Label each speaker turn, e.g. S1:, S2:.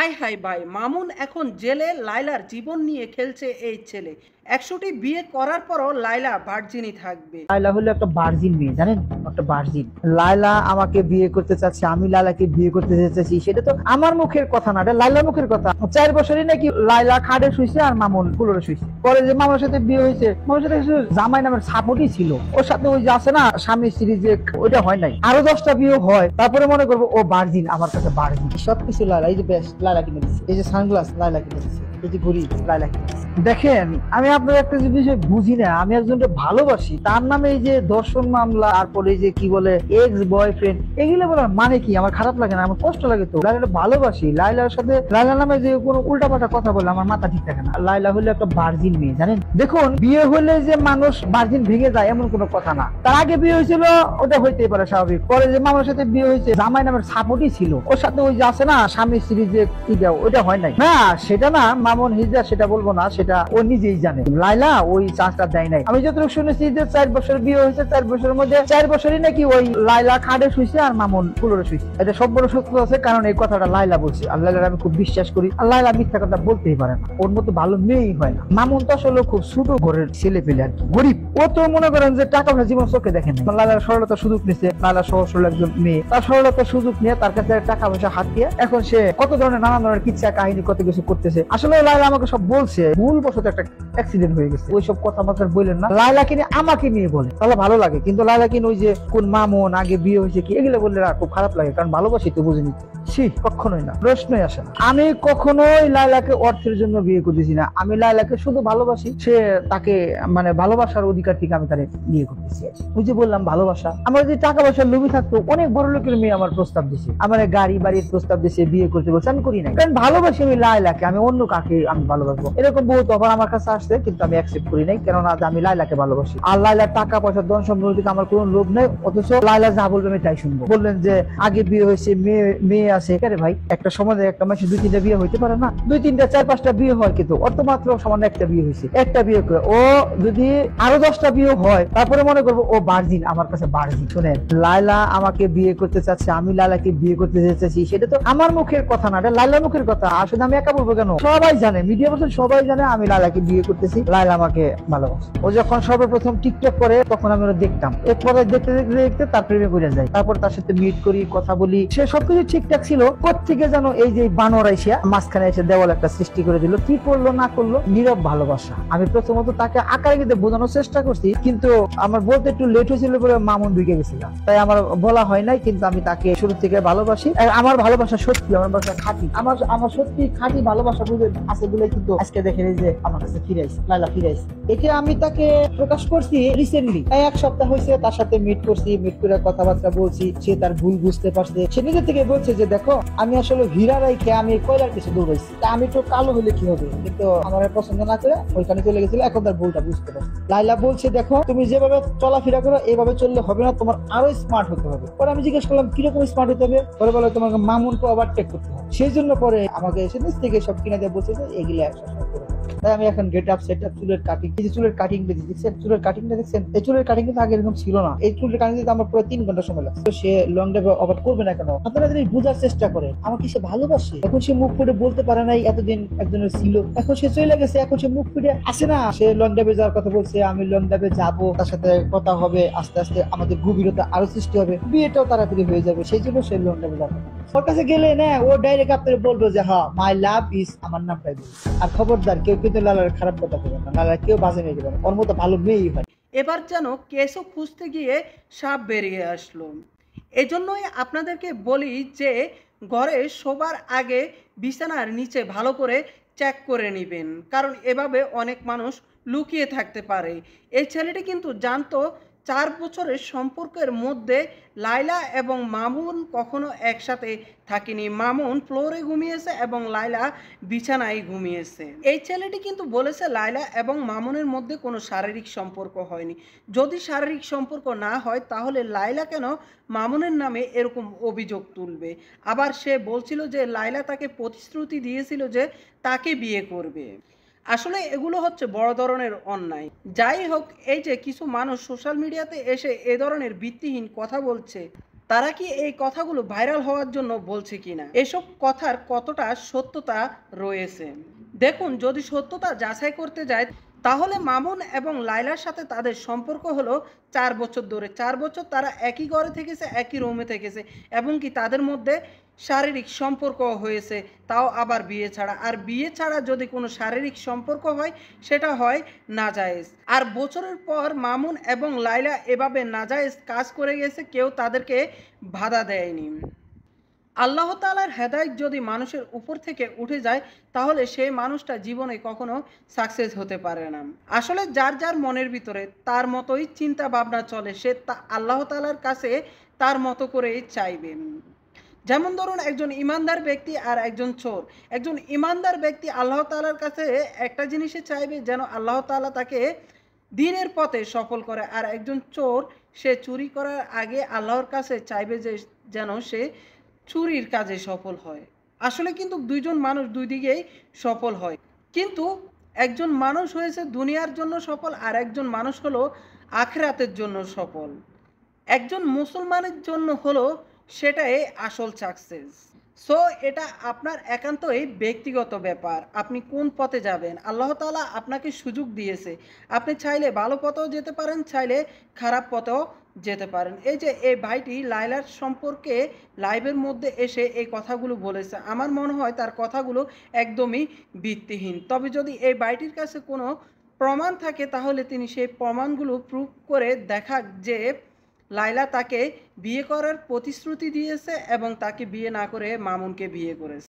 S1: High high ভাই, মামুন এখন জেলে লাইলার জীবন নিয়ে খেলছে এই ছেলে। 100টি বিয়ে করার পরও লাইলা ভার্জিনই থাকবে।
S2: লাইলা হলো একটা ভার্জিন মেয়ে, জানেন? একটা ভার্জিন। লাইলা আমাকে বিয়ে করতে চাচ্ছে, আমি লাইলাকে বিয়ে করতে চাচ্ছি, সেটা তো আমার মুখের কথা না, এটা লাইলার মুখের কথা। 4 বছরই নাকি লাইলা খাটে শুইছে আর মামুন কুলোরে শুইছে। পরে যে মামার সাথে বিয়ে হয়েছে, মামার সাথে জামাই নামের সাপোর্টই ছিল, ওর সাথে ওই যে আছে না স্বামী স্ত্রী, যে ওইটা হয় নাই। আরো 10টা বিয়ে হয়, তারপরে মনে করবো ও ভার্জিন, আমার কাছে ভার্জিন। সবকিছু লাইলা। এই যে বেস্ট লাইলা কিনে দিচ্ছে, এই যে সানগ্লাস লাইলা কিনে দিচ্ছে, এই যে ঘড়ি লাইলা কিনে দিচ্ছে। দেখেন, আমি আপনার একটা বিষয় বুঝি না, আমি একজনকে ভালোবাসি, তার নামে এই যে ধর্ষণ মামলা, তারপরে এই যে কি বলে এক্স বয়ফ্রেন্ড, এগুলো বলার মানে কি? আমার খারাপ লাগে না, আমার কষ্ট লাগে। তো লাইলা ভালোবাসি, লাইলার সাথে লাইলা নামে যে কোনো উল্টাপাল্টা কথা বলে আমার মাথা ঠিক থাকে না। লাইলা হলে একটা ভার্জিন মেয়ে, জানেন? দেখুন, বিয়ে হলে যে মানুষ ভার্জিন ভেঙে যায় এমন কোনো কথা না। তার আগে বিয়ে হয়েছিল, ওটা হইতেই পারে স্বাভাবিক। পরে যে মামার সাথে বিয়ে হয়েছে, জামাই নামের সাপোর্টই ছিল, ওর সাথে ওই যে আছে না স্বামী স্ত্রী, যে কি দেও, ওটা হয় নাই। না, সেটা না মামুন হিজা, সেটা বলবো না, সেটা ও নিজেই জানে। লাইলা ওই চান্সটা দেয় নাই। আমি যতটুকু শুনেছি যে 4 বছর বিয়ে হয়েছে, 4 বছরের মধ্যে 4 বছরই নাকি ওই লাইলা খাটে শুইছে আর মামুন কুলোরে শুইছে। এটা সম্পূর্ণ সত্য আছে, কারণ এই কথাটা লাইলা বলছে। আর লাইলার আমি খুব বিশ্বাস করি। আর লাইলা মিথ্যা কথা বলতেই পারে না, ওর মতো ভালো মেয়েই হয় না। মামুন তো আসলে খুব ছোট ঘরের ছেলে পেলে আর কি, গরিব। ও তো মনে করেন যে টাকা পয়সা জীবন চোখে দেখে না। লাইলার সরলতার সুযোগ নিচ্ছে, লাইলা সহজ সরল একজন মেয়ে, তার সরলতার সুযোগ নিয়ে তার কাছে টাকা পয়সা হাত দিয়ে এখন সে কত ধরনের নানান ধরনের কিচ্ছা কাহিনী কত কিছু করতেছে। আসলে লাইলা আমাকে সব বলছে, ভুল বশত একটা অ্যাক্সিডেন্ট হয়ে গেছে, ওইসব কথা আমাকে বললেন না। লাইলা কিনে আমাকে নিয়ে বলে তাহলে ভালো লাগে, কিন্তু লাইলা কিনে ওই যে কোন মামুন আগে বিয়ে হয়েছে কি এগুলো বললে খুব খারাপ লাগে, কারণ ভালোবাসি তো, বুঝে নিতে। কখনোই না, প্রশ্নই আসে না। আমি কখনোই লাইলাকে অর্থের জন্য বিয়ে করতেছি না, আমি লাইলাকে শুধু ভালোবাসি। সে তাকে মানে ভালোবাসার অধিকার থেকে আমি তাকে বিয়ে করতেছি। ওই যে বললাম ভালোবাসা। আমার যদি টাকা পয়সার লোভী থাকতো, অনেক বড় লোকের মেয়ে আমার প্রস্তাব দিছে, আমার গাড়ি বাড়ির প্রস্তাব দিছে, বিয়ে করতে বলছে, আমি করি নাই, কারণ ভালোবাসি আমি লাইলাকে। আমি অন্য কাকে আমি ভালোবাসবো? এরকম বহুত অফার আমার কাছে আসছে, কিন্তু আমি অ্যাকসেপ্ট করি নাই, কেননা আমি লাইলাকে ভালোবাসি। আর লাইলার টাকা পয়সা ধন সম্পত্তি থেকে আমার কোনো লোভ নেই, অথচ লাইলা যা বলবে আমি তাই শুনবো। বললেন যে আগে বিয়ে হয়েছে, মেয়ে আছে, আরে ভাই একটা সমাজে একটা মানুষের 2-3টা বিয়ে হইতে পারে না? 2-3টা 4-5টা বিয়ে হয়, কিন্তু অর্থ মাত্র সামান্য একটা বিয়ে হয়েছে, একটা বিয়ে করে ও যদি আরো 10টা বিয়ে হয়, তারপরে মনে করবো ও ভার্জিন, আমার কাছে ভার্জিন। শুনেন, লাইলা আমাকে বিয়ে করতে চাচ্ছে, আমি লাইলাকে বিয়ে করতে চাচ্ছি, সেটা তো আমার মুখের কথা না, এটা লাইলার মুখের কথা। আসলে আমি একা বলবো কেন? সবাই জানে, মিডিয়া পার্সন সবাই জানে আমি লাইলাকে বিয়ে করতেছি, লাইলা আমাকে ভালোবাসে। ও যখন সর্বপ্রথম টিকটক করে তখন আমি ওরা দেখতাম, এরপরে দেখতে দেখতে দেখতে তার প্রেমে পড়ে যায়, তারপর তার সাথে মিট করি, কথা বলি, সে সবকিছু ঠিকঠাক ছিল। কোত্থেকে যেন এই যে বানর আইসা মাঝখানে এসে দেওয়াল একটা সৃষ্টি করে দিল। কি করলো না করলো, নীরব ভালোবাসা। আমি প্রথমত তাকে আকারে কিন্তু বোঝানোর চেষ্টা করছি, কিন্তু আমার বলতে একটু লেট হয়েছিল বলে মামুন ঢুকে গেছিলাম, তাই আমার বলা হয় নাই। কিন্তু আমি তাকে শুরু থেকে ভালোবাসি, আমার ভালোবাসা সত্যি, আমার ভালোবাসা খাঁটি, আমার সত্যি খাঁটি ভালোবাসা বুঝে আছে বলে কিন্তু আজকে দেখেন যে আমার কাছে ফিরে আসছে, লাইলা ফিরে আসছে। এটা আমি তাকে প্রকাশ করছি রিসেন্টলি, 1 সপ্তাহ হয়েছে তার সাথে মিট করছি, মিট করে কথাবার্তা বলছি, সে তার ভুল বুঝতে পারছে। সে নিজে থেকে বলছে যে দেখো, আমি আসলে হীরা রাইখে আমি কয়লার পিছনে দৌড়াইছি, তা আমি তো কালো হলে কি হবে, কিন্তু আমার পছন্দ না করে ওইখানে চলে গেছিল, এখন তার ভুলটা বুঝতে পারছে। লাইলা বলছে দেখো, তুমি যেভাবে চলাফেরা করো এভাবে চললে হবে না, তোমার আরো স্মার্ট হতে হবে। পরে আমি জিজ্ঞেস করলাম কিরকম স্মার্ট হতে হবে? পরে বলে তোমাকে মামুনকে ওভারটেক করতে হবে। সেই জন্য পরে আমাকে এসে নিচ থেকে সব কিনে দিয়ে বলছে যে এগুলা তাই আমি এখন গেট আপ সেট আপ, চুলের কাটিং, এই যে চুলের কাটিং দেখছেন, চুলের কাটিংটা দেখছেন, এই চুলের কাটিং কিন্তু আগে এরকম ছিল না। এই চুলের কাটিং দিতে আমার প্রায় 3 ঘন্টা সময় লাগছে। সে লং ড্রাইভ অবাদ করবে না কেন? আপনারা যদি বোঝার চেষ্টা করেন, আমাকে সে ভালোবাসে। এখন সে মুখ ফুটে বলতে পারে নাই এতদিন একজনের ছিল, এখন সে চলে গেছে, এখন সে মুখ ফুটে আসে না। সে লং ড্রাইভে যাওয়ার কথা বলছে, আমি লং ড্রাইভে যাবো, তার সাথে কথা হবে, আস্তে আস্তে আমাদের গভীরতা আরো সৃষ্টি হবে, বিয়েটাও তাড়াতাড়ি হয়ে যাবে। সেই জন্য সে লং ড্রাইভে যাবে। ওর কাছে গেলে না, ও ডাইরেক্ট আপনার বলবো যে হ্যাঁ মাই লাভ ইজ, আমার নামটাই বলবো। আর খবরদার কেউ কিন্তু লালার খারাপ কথা বলবেন না, লালার কেউ বাজে মেয়ে দেবেন, ওর মতো ভালো মেয়েই হয়।
S1: এবার যেন কেসও খুঁজতে গিয়ে সাপ বেরিয়ে আসলো। এজন্যই আপনাদেরকে বলি যে ঘরে শোবার আগে বিছানার নিচে ভালো করে চেক করে নেবেন, কারণ এভাবে অনেক মানুষ লুকিয়ে থাকতে পারে। এই ছেলেটি কিন্তু জানতো 4 বছরের সম্পর্কের মধ্যে লাইলা এবং মামুন কখনো একসাথে থাকেনি। মামুন ফ্লোরে ঘুমিয়েছে এবং লাইলা বিছানায় ঘুমিয়েছে। এই ছেলেটি কিন্তু বলেছে লাইলা এবং মামুনের মধ্যে কোনো শারীরিক সম্পর্ক হয়নি। যদি শারীরিক সম্পর্ক না হয় তাহলে লাইলা কেন মামুনের নামে এরকম অভিযোগ তুলবে? আবার সে বলছিল যে লাইলা তাকে প্রতিশ্রুতি দিয়েছিল যে তাকে বিয়ে করবে। আসলে এগুলো হচ্ছে বড় ধরনের অন্যায়। যাই হোক, এই যে কিছু মানুষ সোশ্যাল মিডিয়াতে এসে এ ধরনের ভিত্তিহীন কথা বলছে, তারা কি এই কথাগুলো ভাইরাল হওয়ার জন্য বলছে কিনা, এসব কথার কতটা সত্যতা রয়েছে। দেখুন, যদি সত্যতা যাচাই করতে যায় তাহলে মামুন এবং লায়লার সাথে তাদের সম্পর্ক হলো 4 বছর ধরে। 4 বছর তারা একই ঘরে থেকেছে, একই রুমে থেকেছে, এবং কি তাদের মধ্যে শারীরিক সম্পর্ক হয়েছে, তাও আবার বিয়ে ছাড়া। আর বিয়ে ছাড়া যদি কোনো শারীরিক সম্পর্ক হয় সেটা হয় নাজায়েজ। আর বছরের পর মামুন এবং লায়লা এভাবে নাজায়েজ কাজ করে গেছে, কেউ তাদেরকে বাধা দেয়নি। আল্লাহ তাআলার হেদায়েত যদি মানুষের উপর থেকে উঠে যায় তাহলে সেই মানুষটা জীবনে কখনো সাকসেস হতে পারে না। আসলে যার যার মনের ভিতরে তার মতোই চিন্তা ভাবনা চলে, সে আল্লাহ তাআলার কাছে তার মতো করেই চাইবে। যেমন ধরুন, একজন ইমানদার ব্যক্তি আর একজন চোর। একজন ইমানদার ব্যক্তি আল্লাহ তাআলার কাছে একটা জিনিসে চাইবে, যেন আল্লাহ তাআলা তাকে দ্বীনের পথে সফল করে। আর একজন চোর, সে চুরি করার আগে আল্লাহর কাছে চাইবে যে যেন সে চুরির কাজে সফল হয়। আসলে কিন্তু দুইজন মানুষ দুই দিকেই সফল হয়, কিন্তু একজন মানুষ হয়েছে দুনিয়ার জন্য সফল, আর একজন মানুষ হলো আখিরাতের জন্য সফল। একজন মুসলমানের জন্য হলো সেটাই আসল সাকসেস। সো এটা আপনার একান্তই ব্যক্তিগত ব্যাপার, আপনি কোন পথে যাবেন। আল্লাহ তাআলা আপনাকে সুযোগ দিয়েছে, আপনি চাইলে ভালো পথেও যেতে পারেন, চাইলে খারাপ পথেও যেতে পারেন। এই যে এই ভাইটি লায়লার সম্পর্কে লাইভের মধ্যে এসে এই কথাগুলো বলেছে, আমার মনে হয় তার কথাগুলো একদমই ভিত্তিহীন। তবে যদি এই ভাইটির কাছে কোনো প্রমাণ থাকে তাহলে তিনি সেই প্রমাণগুলো প্রুভ করে দেখাক যে লায়লা তাকে বিয়ে করার প্রতিশ্রুতি দিয়েছে এবং তাকে বিয়ে না করে মামুনকে বিয়ে করেছে।